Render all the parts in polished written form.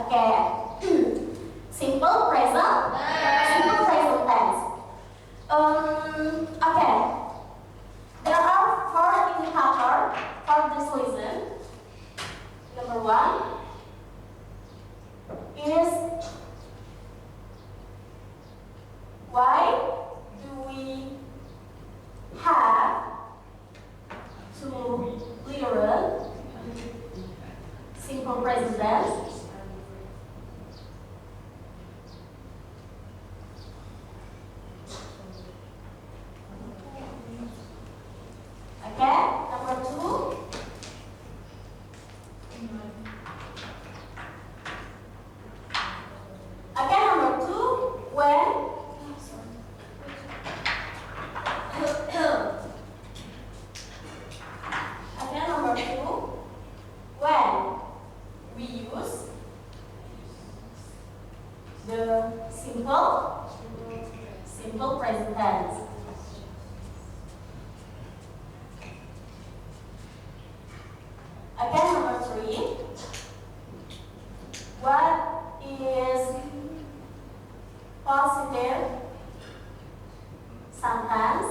Okay. Simple present. Simple present tense. Okay. There are four indicators for this lesson. Number one is why do we have to learn simple present tense? Okay, number two. Okay, number two, when okay, number two, when we use the simple present tense. Okay, number three, what is positive sentence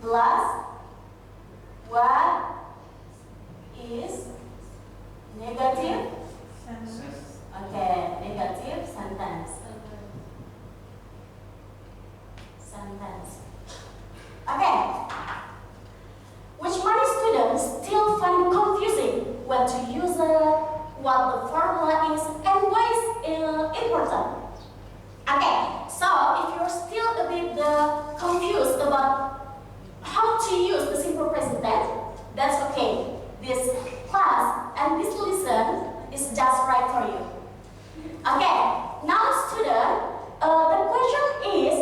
plus what is negative? Okay, negative sentence. Okay. Which many students still find confusing when to use what the formula is and why it's important. Okay, so if you're still a bit confused about how to use the simple present tense, that's okay. This class and this lesson is just right for you. Okay, now student, the question is,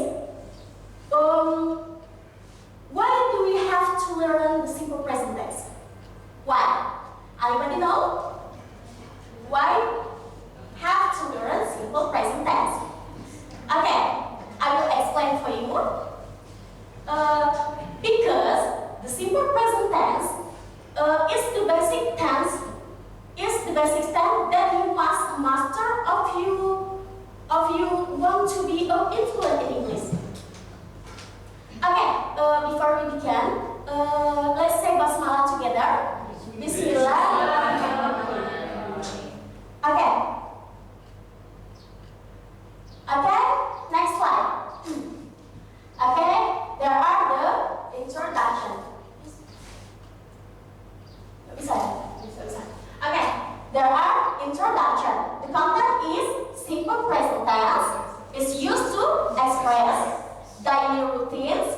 why do we have to learn the simple present tense? Why? Anybody know? Why have to learn simple present tense? Okay, I will explain for you. Because the simple present tense is the basic tense. That you must master if you want to be fluent in English. Okay, before we begin, let's say basmalah together. Bismillah. Okay. Okay, next slide. Okay, there are the introduction. Okay, there are introduction. The content is simple present tense. It's used to express daily routines,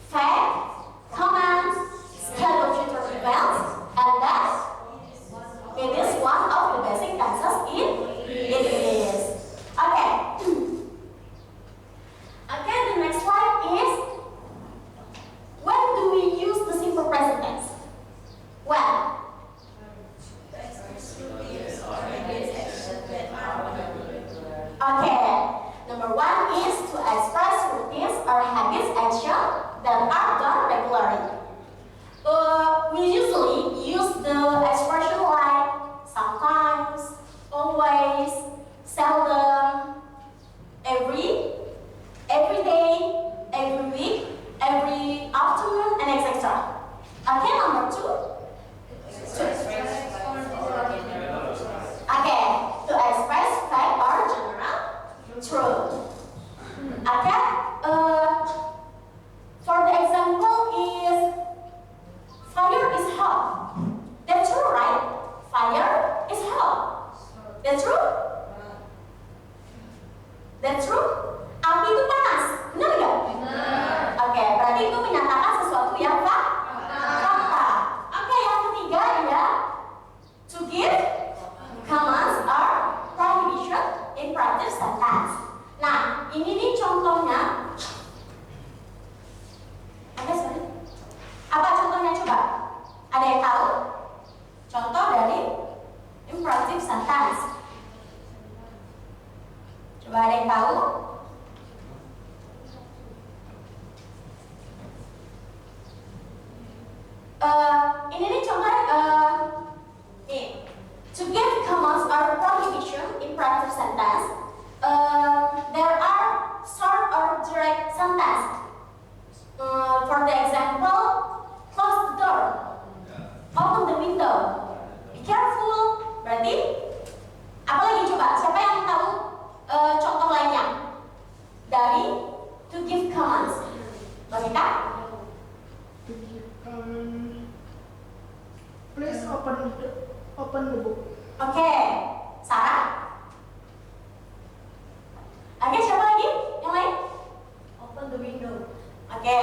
facts, comments, scheduled future events, open the book. Oke, Sarah. Oke, siapa lagi? Yang lain? Open the window. Oke.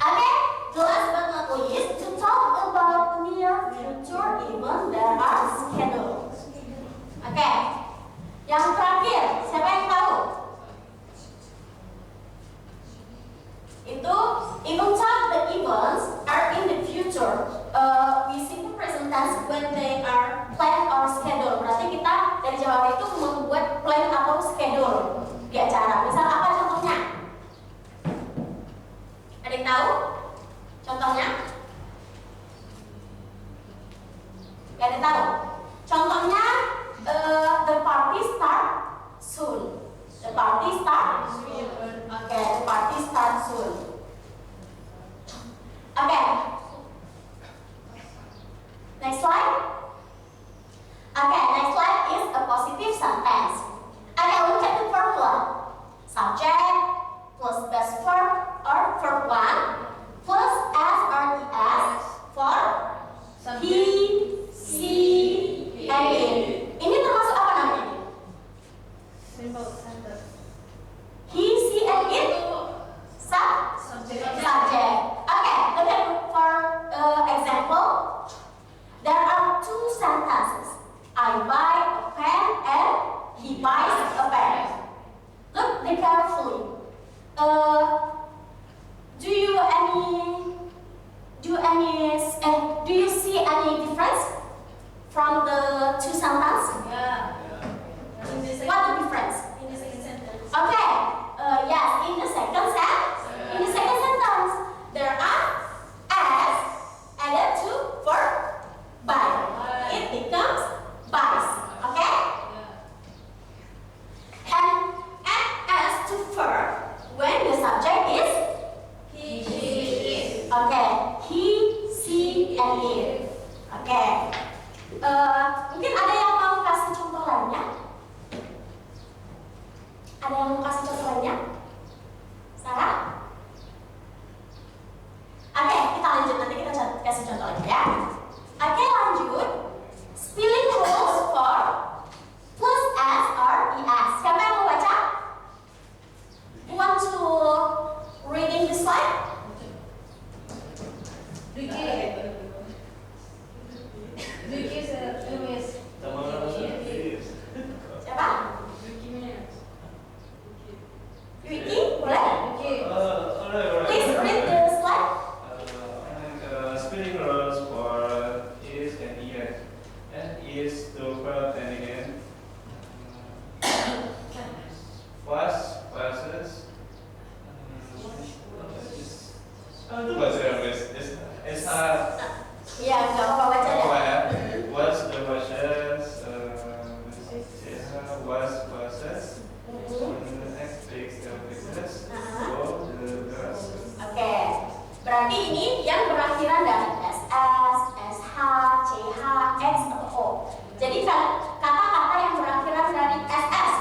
Oke, the last but not least, to talk about near future event there are schedule. Oke. Yang terakhir, siapa yang tahu? Itu even talk the events are in the future. We simple present tense when they are planned or schedule. Berarti kita dari Jawa itu membuat plan atau schedule di acara. Misal apa contohnya? Ada yang tahu? Contohnya? Gak ada yang tahu? Contohnya the party start soon. The party start soon. Oke, the party start soon. Oke. Next slide. Okay, next slide is a positive sentence. Okay, look at the formula. Subject plus best verb or verb 1 plus S or ES for he, she, and it. Ini termasuk apa namanya? Simple sentence. He, she, and it. Subject. Okay, look at for example. There are two sentences. I buy a pen and he buys a pen. Look carefully. Do you see any difference from the two sentences? Yeah. What the difference? In the second sentence. Okay. Yes. In the second sentence, there are as added to verb buy. It becomes buys. Okay. And add as to verb when the subject is He, she, it. okay. He, she, and it. Okay. Mungkin ada yang mau kasih contoh lainnya? Ada yang mau kasih contoh lainnya? Sarah? Oke, kita lanjut. Nanti kita kasih contoh lagi ya. Oke, lanjut. Spelling rules for plus S or ES. Siapa yang mau baca? You want to reading the slide? Ricky is Luis. Siapa? Vicky, boleh? Please read the slide. Spelling rules for is and es. And is the verb ending in was, versus. It's Ya, nggak apa-apa baca ya. was the versus was versus next fix the fixes so the versus. Oke, berarti ini yang berakhiran dari SS, SH, CH, X, atau O. Jadi kata-kata yang berakhiran dari SS,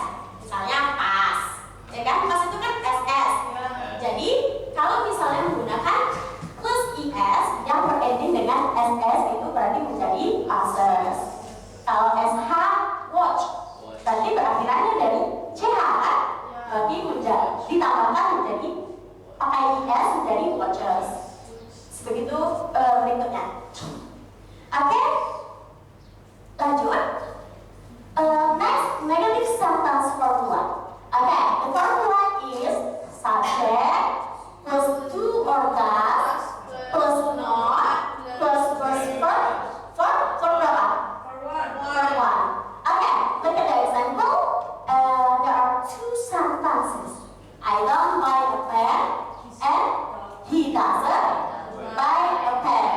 misalnya pas, ya kan? Pas itu kan SS. Jadi kalau misalnya menggunakan plus IS yang berending dengan SS itu berarti menjadi passes. Kalau SH, watch, berarti berakhirannya dari CH kan? Berarti ditambahkan menjadi pakai IS menjadi watches. Begitu berikutnya. Oke, lanjut. Next, negative sentence formula. Oke, the formula is subject plus to or does plus not plus first verb for berapa? For one. Okay, look at the example. There are two sentences. I don't buy a pen and he doesn't buy a pen.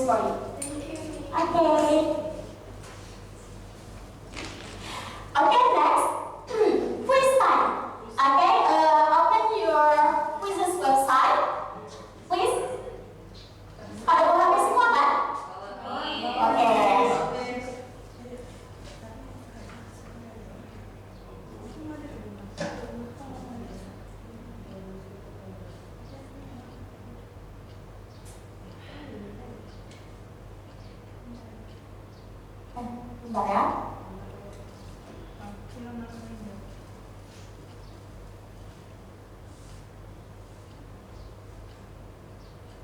quiz for you. Thank you. Okay. Okay, next. Quiz time. Okay, open your quizzes website. Please. Pada buka HP semua kan? Oke. Bentar ya.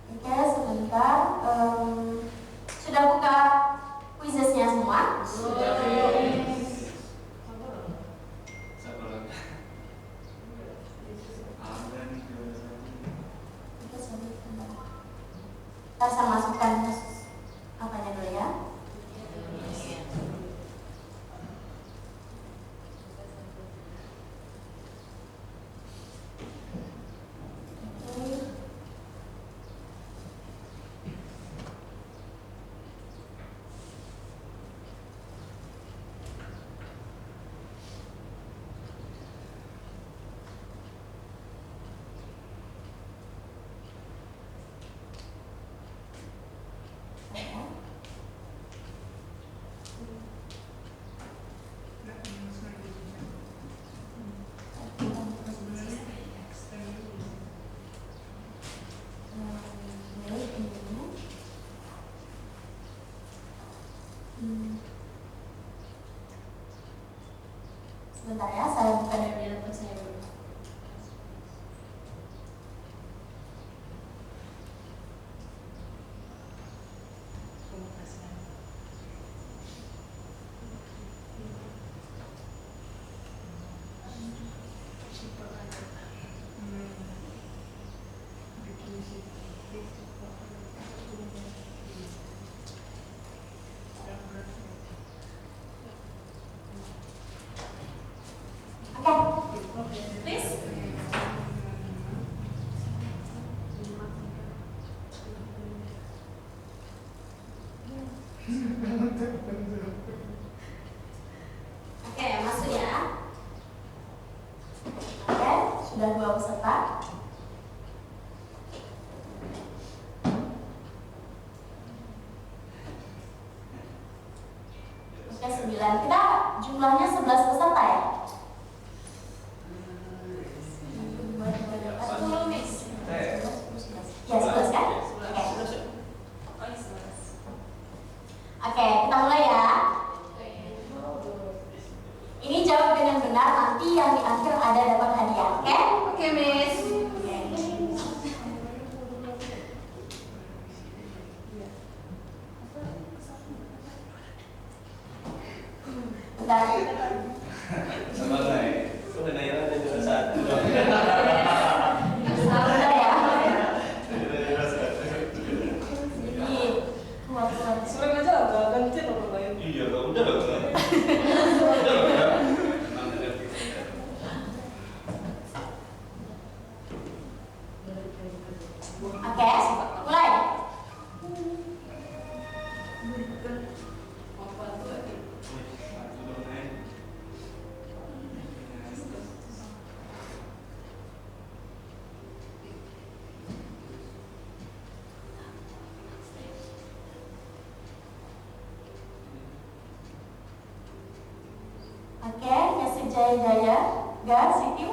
Oke, sebentar. Sudah buka quizesnya semua? Saya masukkan apanya dulu ya. Sebentar ya, saya buka dari laptop saya dulu. Okay, please. Oke, masuk ya. Oke, sudah 2 peserta. Oke, 9. Kita jumlahnya 11 peserta ya. 10 Miss. Ya, 11 kan? Oke, kita mulai ya. Ini jawab dengan benar, nanti yang di akhir ada dapat hadiah, oke? Oke, Miss. Bentar. Sama lah. Kok udah nanya aja juara 1. Bentar ya. Ini kuat. Sering aja agak ganti orang lain. Iya, udah loh. Udah loh ya. Oke, mulai. Oke, Yasir Jaya Gar Sitiu.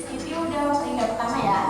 Sitiu udah peringkat pertama ya.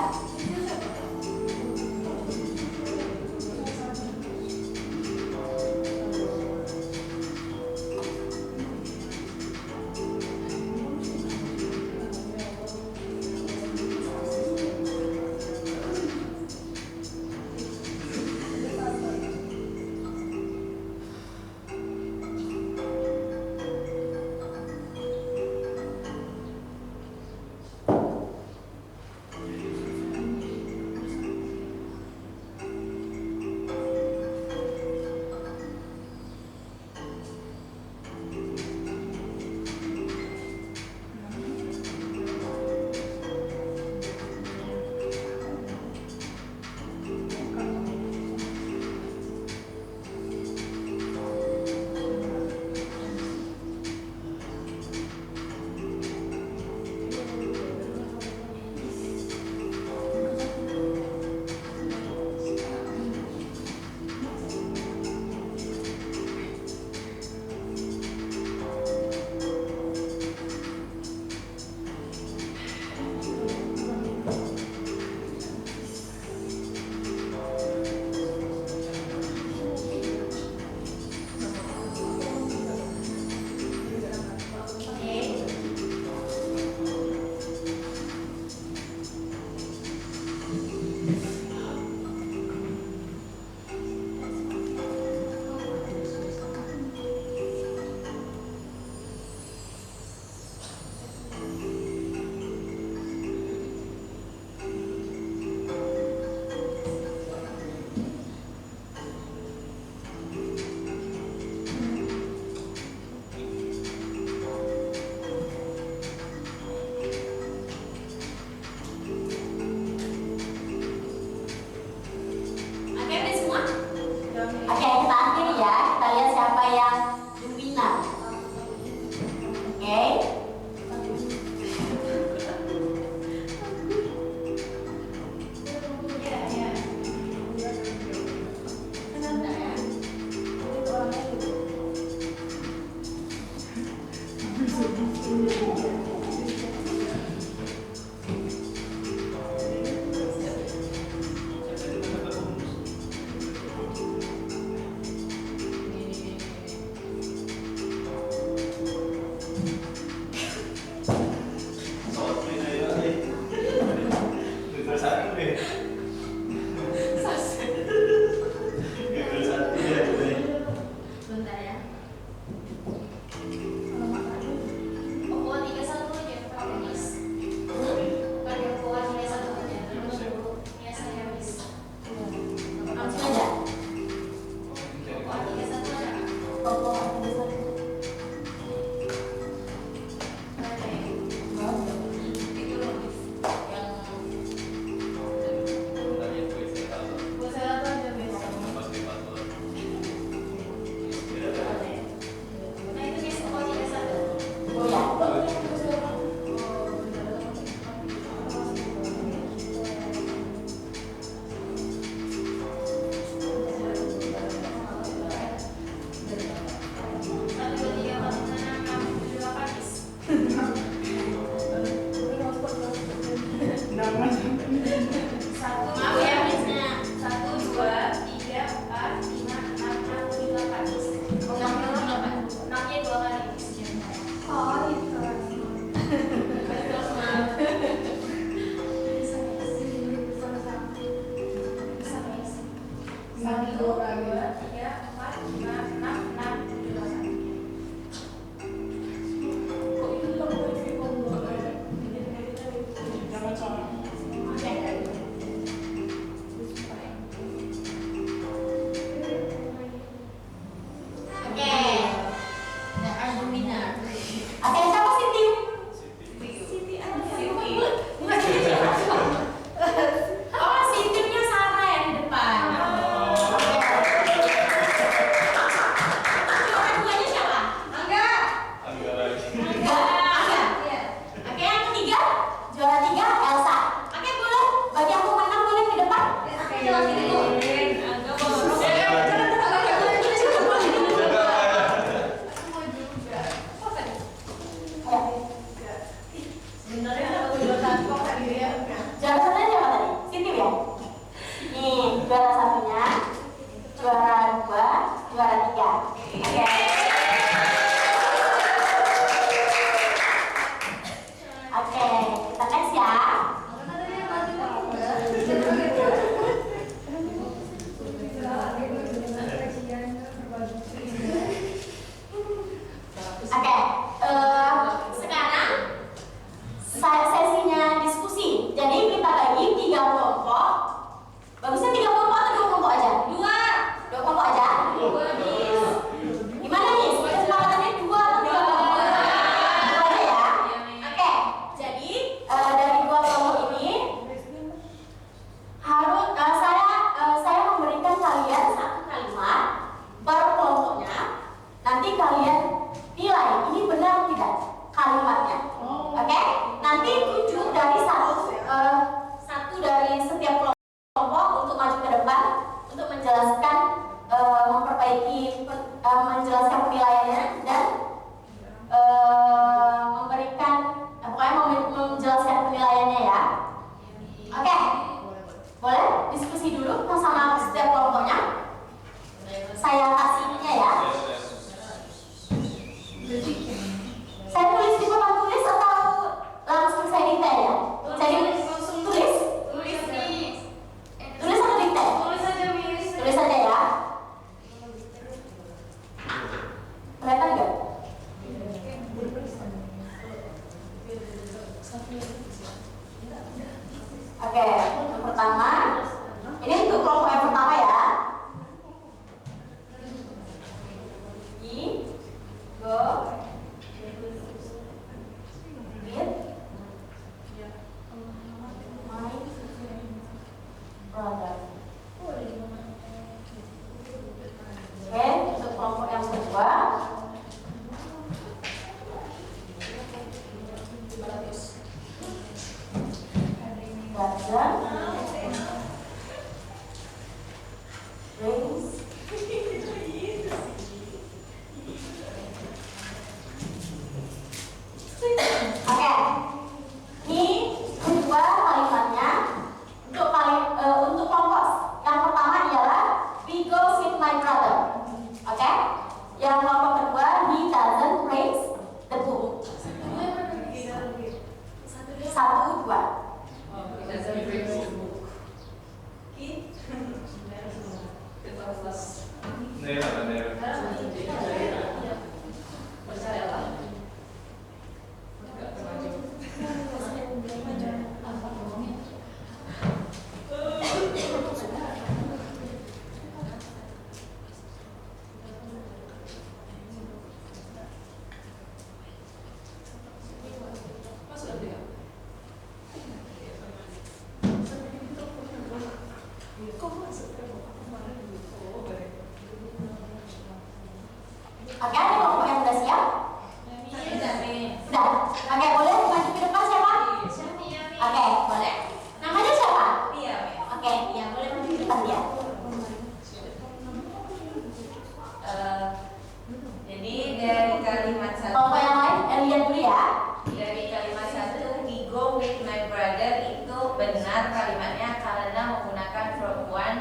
benar kalimatnya karena menggunakan from one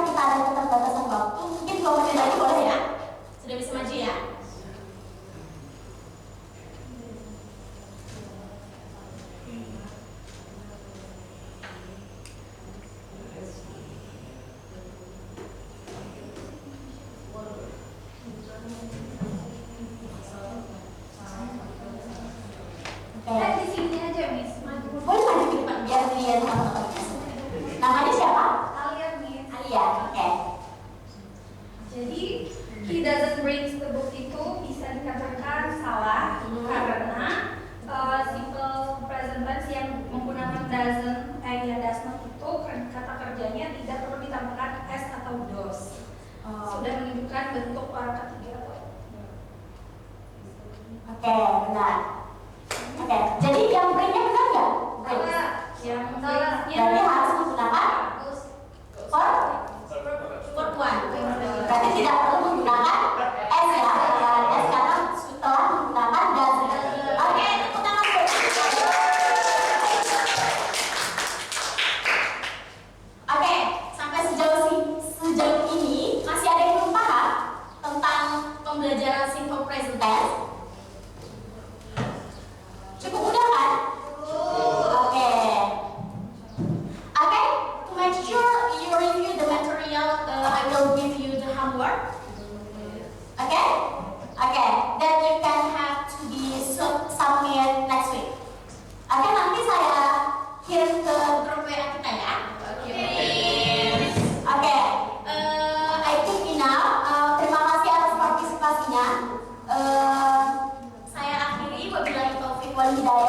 karena kita ada keterbatasan waktu, mungkin 2 menit lagi boleh ya? Sudah bisa maju ya? Di sini aja, Miss. Boleh maju ke depan biar dilihat teman-teman. Namanya siapa? Alia, Miss. Alia. Oke. Jadi, he doesn't brings the book itu bisa dikatakan salah karena simple present tense yang menggunakan does not itu kata kerjanya tidak perlu ditambahkan s atau does. Sudah menunjukkan bentuk para ketiga. Oke, benar. Oke, jadi yang bring-nya benar nggak? Bring. Yang Berarti harus menggunakan for one. Berarti tidak perlu menggunakan s ya, s karena setelah menggunakan does. Oke, tepuk tangan buat kita. Oke, sampai sejauh ini masih ada yang belum paham tentang pembelajaran simple present tense? Cukup mudah kan? Oke. Okay, to make sure you review the material, I will give you the homework. Okay? Okay, then you can have to be submit next week. Oke, nanti saya kirim ke grup WA kita ya. Oke, I think enough. Terima kasih atas partisipasinya. Saya akhiri, wabillahi taufiq wal hidayah.